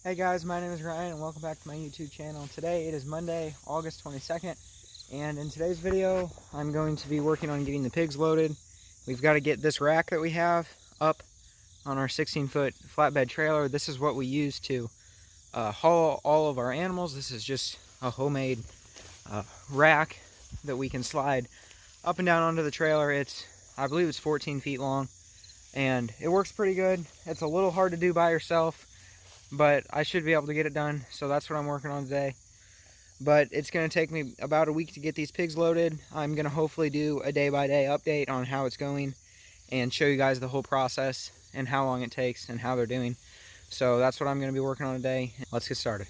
Hey guys, my name is Ryan and welcome back to my YouTube channel. Today it is Monday, August 22nd, and in today's video I'm going to be working on getting the pigs loaded. We've got to get this rack that we have up on our 16-foot flatbed trailer. This is what we use to haul all of our animals. This is just a homemade rack that we can slide up and down onto the trailer. I believe it's 14 feet long, and it works pretty good. It's a little hard to do by yourself, but I should be able to get it done, so that's what I'm working on today. But it's going to take me about a week to get these pigs loaded. I'm going to hopefully do a day-by-day update on how it's going and show you guys the whole process and how long it takes and how they're doing. So that's what I'm going to be working on today. Let's get started.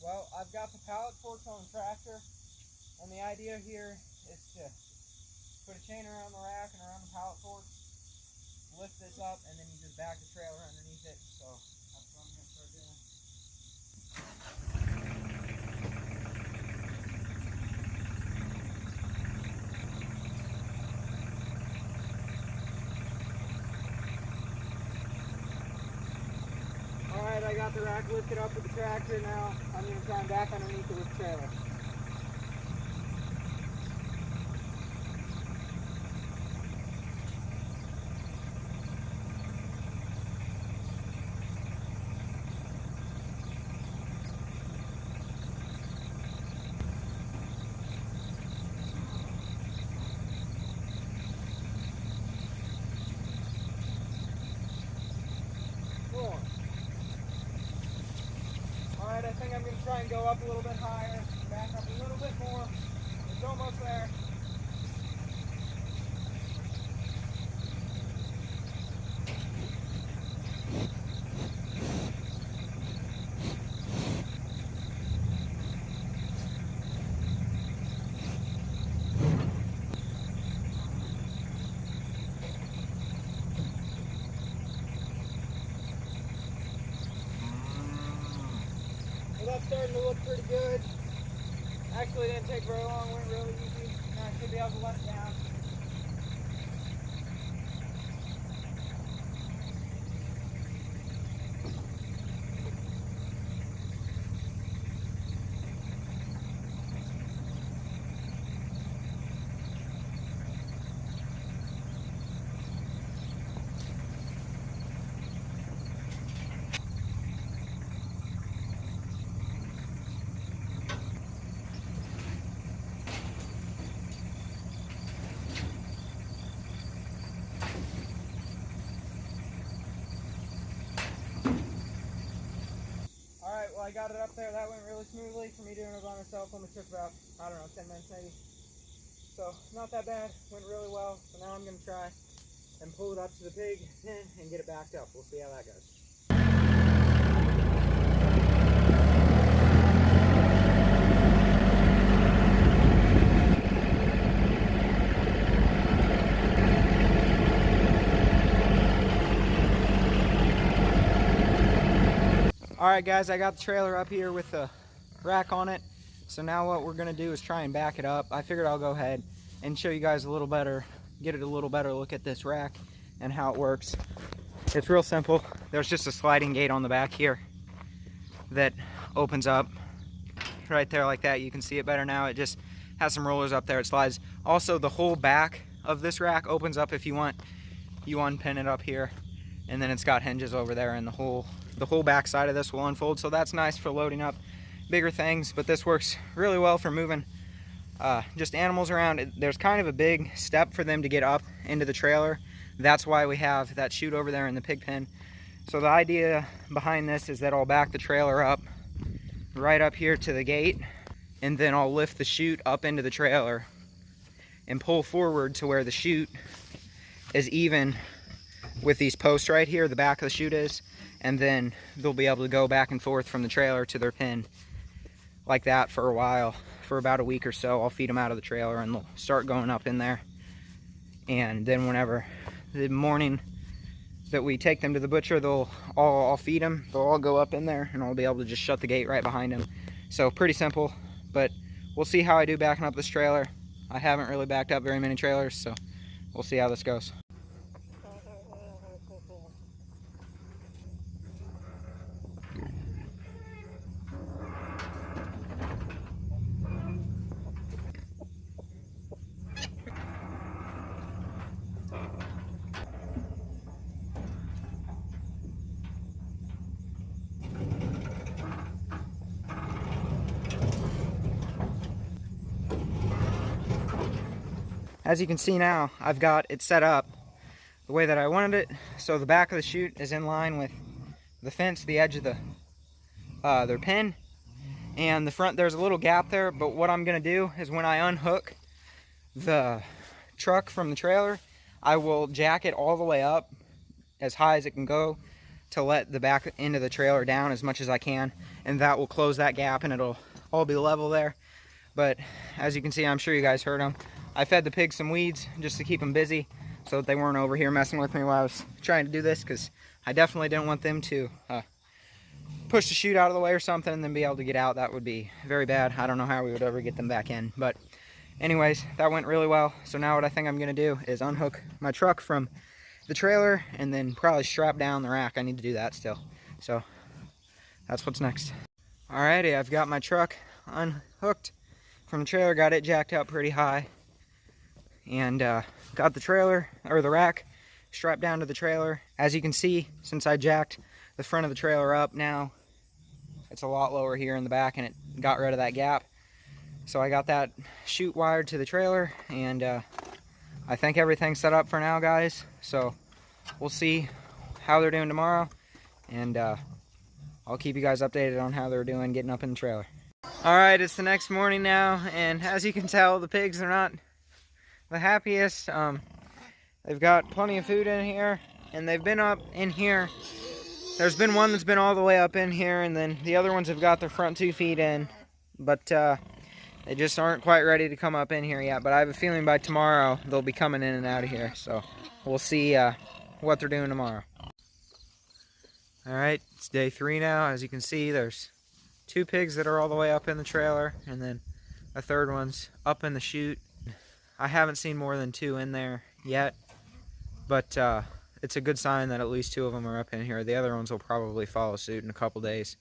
Well, I've got the pallet forks on the tractor, and the idea here is to put a chain around the rack and around the pallet forks, lift this up, and then you just back the trailer underneath it. So that's what I'm going to start doing. Alright, I got the rack lifted up with the tractor. Now I'm going to try and back underneath it with the trailer. Alright, I think I'm going to try and go up a little bit higher, back up a little bit more. It's almost there. Well, that's starting to look pretty good. Actually, it didn't take very long, went really easy. Now I should be able to let it down. Alright, well I got it up there. That went really smoothly. For me doing it by myself, only took about, I don't know, 10 minutes maybe. So, not that bad. Went really well. So now I'm going to try and pull it up to the pig pen and get it backed up. We'll see how that goes. Alright guys, I got the trailer up here with the rack on it. So now what we're going to do is try and back it up. I figured I'll go ahead and show you guys a little better, get it a little better look at this rack and how it works. It's real simple. There's just a sliding gate on the back here that opens up right there like that. You can see it better now. It just has some rollers up there. It slides. Also, the whole back of this rack opens up if you want. You unpin it up here, and then it's got hinges over there, and the whole back side of this will unfold. So that's nice for loading up bigger things, but this works really well for moving just animals around. There's kind of a big step for them to get up into the trailer. That's why we have that chute over there in the pig pen. So the idea behind this is that I'll back the trailer up right up here to the gate, and then I'll lift the chute up into the trailer and pull forward to where the chute is even with these posts right here, the back of the chute is, and then they'll be able to go back and forth from the trailer to their pen like that for a while. For about a week or so, I'll feed them out of the trailer and they'll start going up in there. And then whenever the morning that we take them to the butcher, I'll feed them. They'll all go up in there, and I'll be able to just shut the gate right behind them. So pretty simple, but we'll see how I do backing up this trailer. I haven't really backed up very many trailers, so we'll see how this goes. as you can see now, I've got it set up the way that I wanted it. So the back of the chute is in line with the fence, the edge of their pin, and the front, there's a little gap there. But what I'm gonna do is when I unhook the truck from the trailer, I will jack it all the way up as high as it can go to let the back end of the trailer down as much as I can, and that will close that gap and it'll all be level there. But as you can see, I'm sure you guys heard them, I fed the pigs some weeds just to keep them busy so that they weren't over here messing with me while I was trying to do this, because I definitely didn't want them to push the chute out of the way or something and then be able to get out. That would be very bad. I don't know how we would ever get them back in. But anyways, that went really well. So now what I think I'm going to do is unhook my truck from the trailer and then probably strap down the rack. I need to do that still. So that's what's next. Alrighty, I've got my truck unhooked from the trailer, got it jacked up pretty high, and got the trailer, or the rack, strapped down to the trailer. As you can see, since I jacked the front of the trailer up, now it's a lot lower here in the back and it got rid of that gap. So I got that chute wired to the trailer, and I think everything's set up for now, guys. So we'll see how they're doing tomorrow, and I'll keep you guys updated on how they're doing getting up in the trailer. Alright, it's the next morning now, and as you can tell, the pigs are not the happiest. They've got plenty of food in here, and they've been up in here. There's been one that's been all the way up in here, and then the other ones have got their front 2 feet in, but they just aren't quite ready to come up in here yet. But I have a feeling by tomorrow they'll be coming in and out of here, so we'll see what they're doing tomorrow. Alright, it's day 3 now. As you can see, there's 2 pigs that are all the way up in the trailer, and then a third one's up in the chute. I haven't seen more than 2 in there yet, but it's a good sign that at least 2 of them are up in here. The other ones will probably follow suit in a couple days,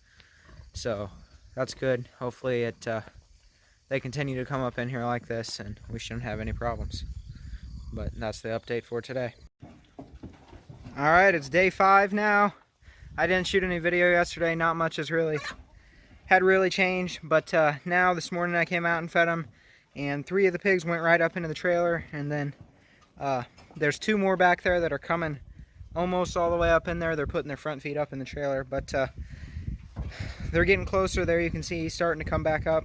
so that's good. Hopefully they continue to come up in here like this, and we shouldn't have any problems. But that's the update for today. Alright, it's day 5 now. I didn't shoot any video yesterday. Not much has really changed, but now this morning I came out and fed them, and 3 of the pigs went right up into the trailer, and then there's 2 more back there that are coming almost all the way up in there. They're putting their front feet up in the trailer, but they're getting closer. There you can see he's starting to come back up.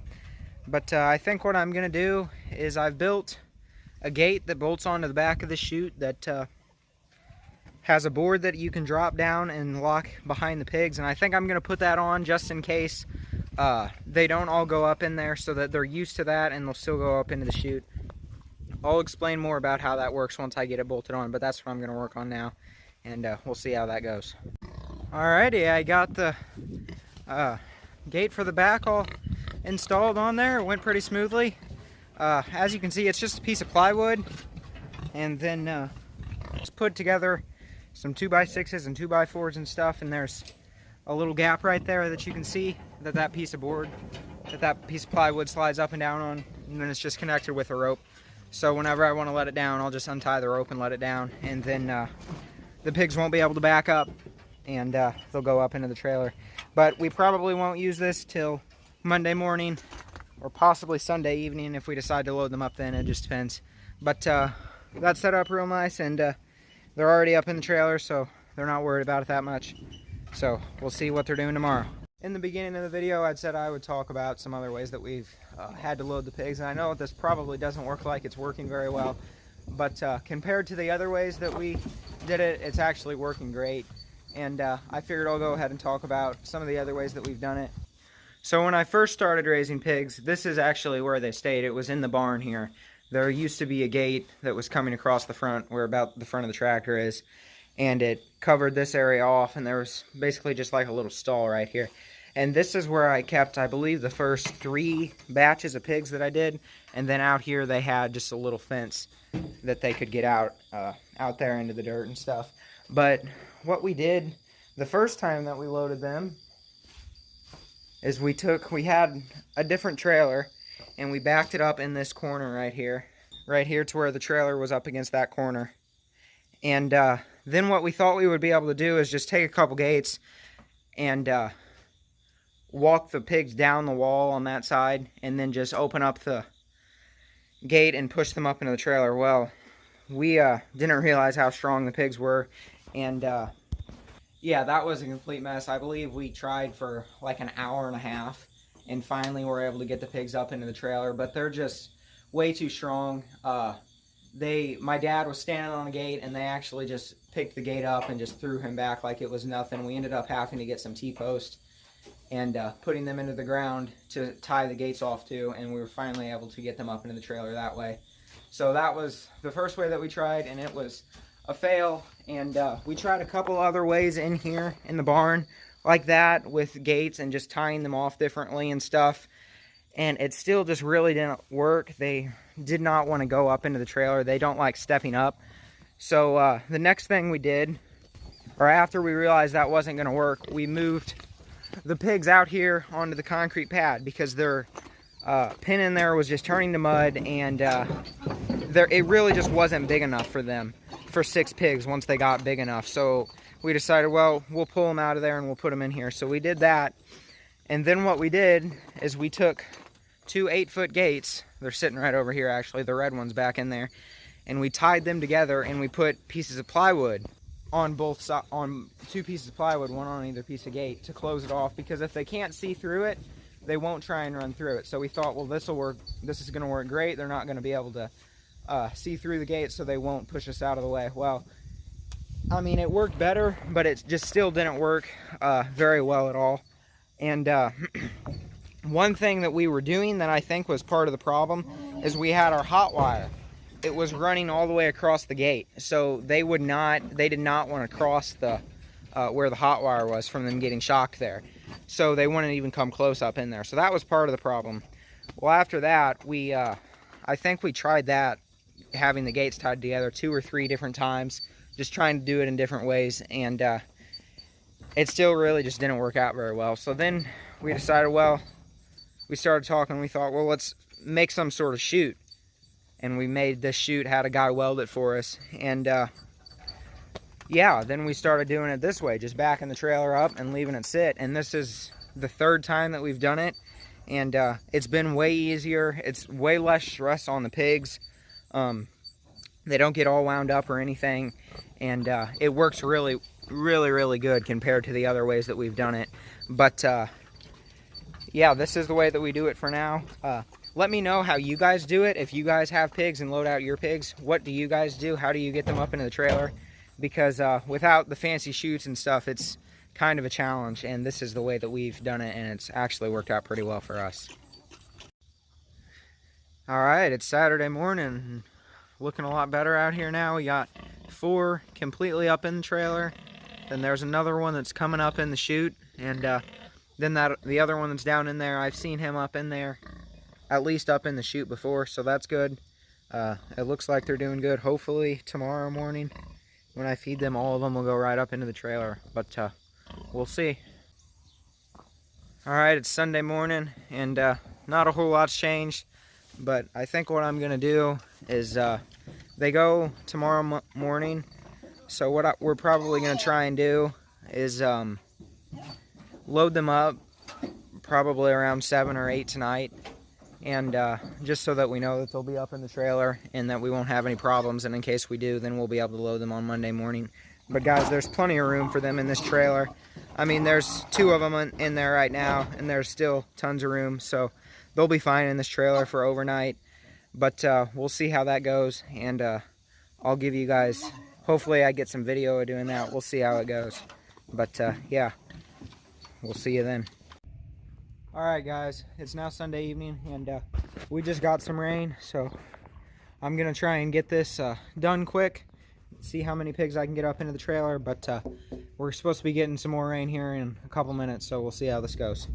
But I think what I'm going to do is I've built a gate that bolts onto the back of the chute that has a board that you can drop down and lock behind the pigs, and I think I'm going to put that on just in case they don't all go up in there, so that they're used to that and they'll still go up into the chute. I'll explain more about how that works once I get it bolted on, but that's what I'm going to work on now, and we'll see how that goes. Alrighty, I got the gate for the back all installed on there. It went pretty smoothly. As you can see, it's just a piece of plywood, and then just put together some 2x6s and 2x4s and stuff, and there's a little gap right there that you can see that piece of board, that piece of plywood slides up and down on, and then it's just connected with a rope. So whenever I want to let it down, I'll just untie the rope and let it down, and then the pigs won't be able to back up, and they'll go up into the trailer. But we probably won't use this till Monday morning, or possibly Sunday evening if we decide to load them up then. It just depends. But that's set up real nice, and they're already up in the trailer, so they're not worried about it that much. So we'll see what they're doing tomorrow. In the beginning of the video, I'd said I would talk about some other ways that we've had to load the pigs, and I know this probably doesn't work like it's working very well, but compared to the other ways that we did it, it's actually working great. And I figured I'll go ahead and talk about some of the other ways that we've done it. So when I first started raising pigs, this is actually where they stayed. It was in the barn here. There used to be a gate that was coming across the front, where about the front of the tractor is, and it covered this area off, and there was basically just like a little stall right here. And this is where I kept, I believe, the first 3 batches of pigs that I did, and then out here they had just a little fence that they could get out there into the dirt and stuff. But what we did the first time that we loaded them is we had a different trailer, and we backed it up in this corner right here to where the trailer was up against that corner. And then what we thought we would be able to do is just take a couple gates and walk the pigs down the wall on that side, and then just open up the gate and push them up into the trailer. Well, we didn't realize how strong the pigs were, and yeah, that was a complete mess. I believe we tried for like an hour and a half, and finally were able to get the pigs up into the trailer, but they're just way too strong. My dad was standing on the gate, and they actually just picked the gate up and just threw him back like it was nothing. We ended up having to get some T-posts and putting them into the ground to tie the gates off to, and we were finally able to get them up into the trailer that way. So that was the first way that we tried, and it was a fail. And we tried a couple other ways in here in the barn like that with gates and just tying them off differently and stuff, and it still just really didn't work. They did not want to go up into the trailer. They don't like stepping up. So the next thing we did, or after we realized that wasn't going to work, we moved the pigs out here onto the concrete pad because their pin in there was just turning to mud, and it really just wasn't big enough for them, for 6 pigs once they got big enough. So we decided, well, we'll pull them out of there and we'll put them in here. So we did that, and then what we did is we took 2 8-foot gates. They're sitting right over here, actually, the red one's back in there, and we tied them together, and we put pieces of plywood on both sides, on 2 pieces of plywood, one on either piece of gate, to close it off, because if they can't see through it, they won't try and run through it. So we thought, well, this will work. This is going to work great. They're not going to be able to see through the gate, so they won't push us out of the way. Well, I mean, it worked better, but it just still didn't work very well at all. And one thing that we were doing that I think was part of the problem is we had our hot wire. It was running all the way across the gate, so they did not want to cross the where the hot wire was from them getting shocked there. So they wouldn't even come close up in there. So that was part of the problem. Well, after that, I think we tried that, having the gates tied together 2 or 3 different times, just trying to do it in different ways, and it still really just didn't work out very well. So then we decided, well, we started talking, we thought, well, let's make some sort of chute. And we made this chute, had a guy weld it for us, and yeah, then we started doing it this way, just backing the trailer up and leaving it sit. And this is the 3rd time that we've done it, and it's been way easier. It's way less stress on the pigs. They don't get all wound up or anything, and it works really, really, really good compared to the other ways that we've done it. But yeah, this is the way that we do it for now. Let me know how you guys do it. If you guys have pigs and load out your pigs, what do you guys do? How do you get them up into the trailer? Because without the fancy chutes and stuff, it's kind of a challenge, and this is the way that we've done it, and it's actually worked out pretty well for us. Alright, it's Saturday morning. Looking a lot better out here now. We got 4 completely up in the trailer. Then there's another one that's coming up in the chute, and then the other one that's down in there, I've seen him up in there, at least up in the chute before, so that's good. It looks like they're doing good. Hopefully tomorrow morning, when I feed them, all of them will go right up into the trailer, but we'll see. Alright, it's Sunday morning, and not a whole lot's changed, but I think what I'm going to do is they go tomorrow morning, so what we're probably going to try and do is load them up probably around 7 or 8 tonight, and just so that we know that they'll be up in the trailer and that we won't have any problems, and in case we do, then we'll be able to load them on Monday morning. But guys, there's plenty of room for them in this trailer. I mean, there's 2 of them in there right now, and there's still tons of room, so they'll be fine in this trailer for overnight. But we'll see how that goes, and I'll give you guys, hopefully I get some video of doing that. We'll see how it goes. But yeah, we'll see you then. Alright guys, it's now Sunday evening, and we just got some rain, so I'm going to try and get this done quick, see how many pigs I can get up into the trailer, but we're supposed to be getting some more rain here in a couple minutes, so we'll see how this goes.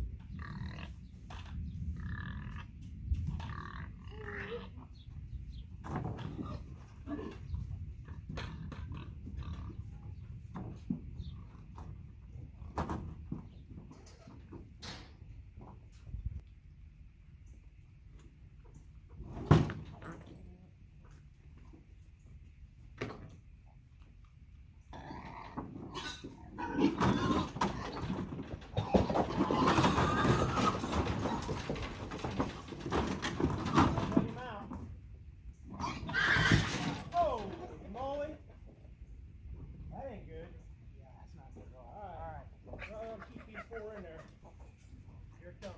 here it comes.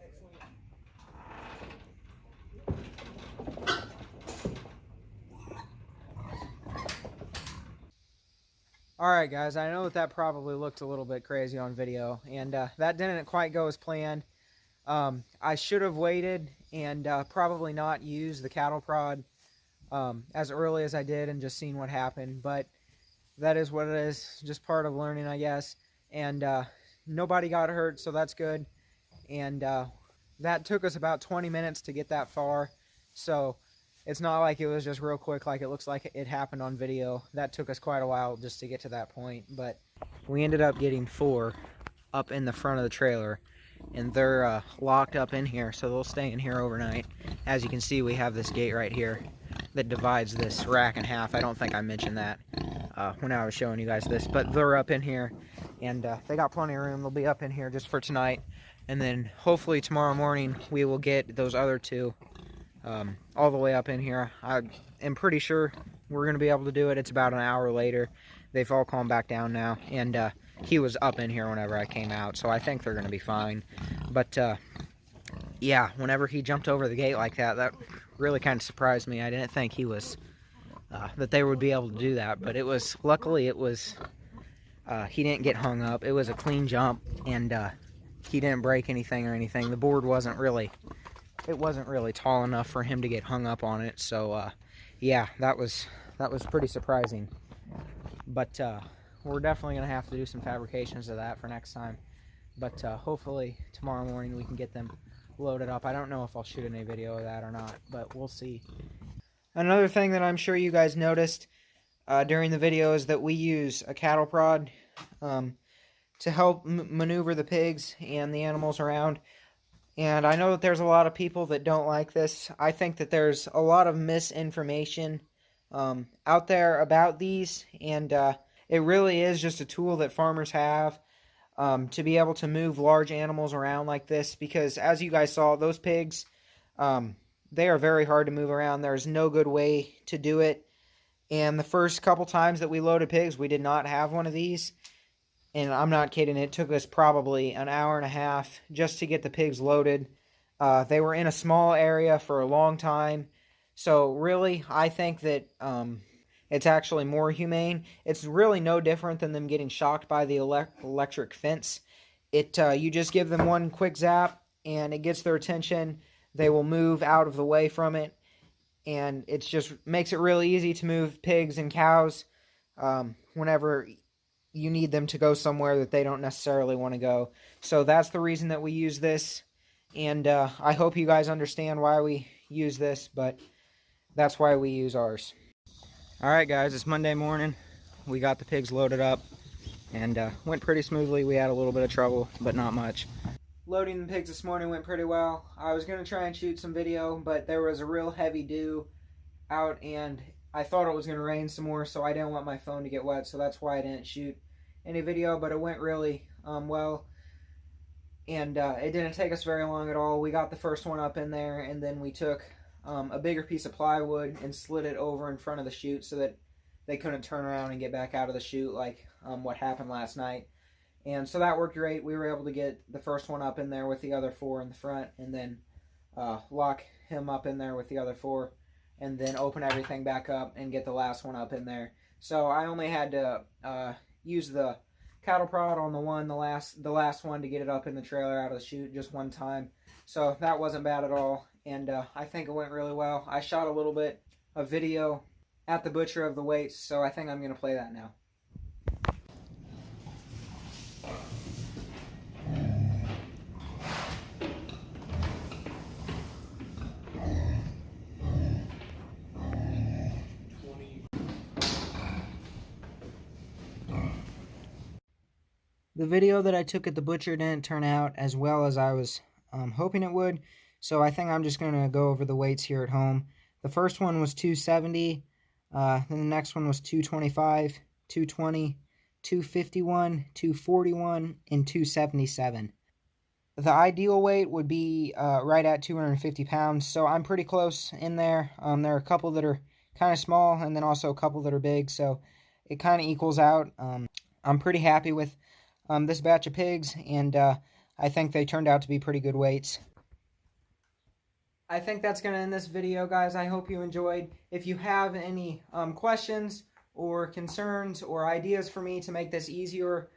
Excellent. Alright guys, I know that probably looked a little bit crazy on video, and that didn't quite go as planned. I should have waited and probably not used the cattle prod as early as I did and just seen what happened, but that is what it is, just part of learning, I guess. And nobody got hurt, so that's good. And that took us about 20 minutes to get that far, so it's not like it was just real quick like it looks like it happened on video. That took us quite a while just to get to that point, but we ended up getting 4 up in the front of the trailer, and they're locked up in here, so they'll stay in here overnight. As you can see, we have this gate right here that divides this rack in half. I don't think I mentioned that when I was showing you guys this, but they're up in here, and they got plenty of room. They'll be up in here just for tonight, and then hopefully tomorrow morning we will get those other 2 all the way up in here. I am pretty sure we're going to be able to do it. It's about an hour later. They've all calmed back down now, and he was up in here whenever I came out, so I think they're going to be fine. But yeah, whenever he jumped over the gate like that, that really kind of surprised me. I didn't think he was that they would be able to do that, but it was, luckily it was, he didn't get hung up. It was a clean jump, and he didn't break anything or anything. The board wasn't really tall enough for him to get hung up on it, so yeah, that was pretty surprising. But we're definitely gonna have to do some fabrications of that for next time. But hopefully tomorrow morning we can get them loaded up. I don't know if I'll shoot any video of that or not, but we'll see. Another thing that I'm sure you guys noticed during the video is that we use a cattle prod to help maneuver the pigs and the animals around. And I know that there's a lot of people that don't like this. I think that there's a lot of misinformation out there about these, and it really is just a tool that farmers have to be able to move large animals around like this, because as you guys saw, those pigs, they are very hard to move around. There's no good way to do it, and the first couple times that we loaded pigs, we did not have one of these. And I'm not kidding, it took us probably an hour and a half just to get the pigs loaded. They were in a small area for a long time. So really, I think that it's actually more humane. It's really no different than them getting shocked by the electric fence. You just give them one quick zap, and it gets their attention. They will move out of the way from it. And it just makes it really easy to move pigs and cows whenever you need them to go somewhere that they don't necessarily want to go. So that's the reason that we use this, and I hope you guys understand why we use this, but that's why we use ours. Alright guys, it's Monday morning. We got the pigs loaded up, and went pretty smoothly. We had a little bit of trouble, but not much. Loading the pigs this morning went pretty well. I was going to try and shoot some video, but there was a real heavy dew out, and I thought it was going to rain some more, so I didn't want my phone to get wet, so that's why I didn't shoot any video, but it went really well, and it didn't take us very long at all. We got the first one up in there, and then we took a bigger piece of plywood and slid it over in front of the chute so that they couldn't turn around and get back out of the chute like what happened last night. And so that worked great. We were able to get the first one up in there with the other 4 in the front, and then lock him up in there with the other 4, and then open everything back up and get the last one up in there. So I only had to use the cattle prod on the last one to get it up in the trailer out of the chute just one time. So that wasn't bad at all, and I think it went really well. I shot a little bit of video at the butcher of the weights, so I think I'm going to play that now. The video that I took at the butcher didn't turn out as well as I was hoping it would, so I think I'm just going to go over the weights here at home. The first one was 270, then the next one was 225, 220, 251, 241, and 277. The ideal weight would be right at 250 pounds, so I'm pretty close in there. There are a couple that are kind of small, and then also a couple that are big, so it kind of equals out. I'm pretty happy with this batch of pigs, and I think they turned out to be pretty good weights. I think that's going to end this video, guys. I hope you enjoyed. If you have any questions or concerns or ideas for me to make this easier,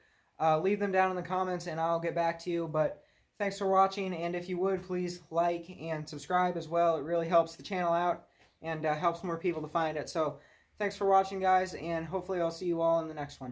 leave them down in the comments and I'll get back to you. But thanks for watching, and if you would, please like and subscribe as well. It really helps the channel out and helps more people to find it. So thanks for watching, guys, and hopefully I'll see you all in the next one.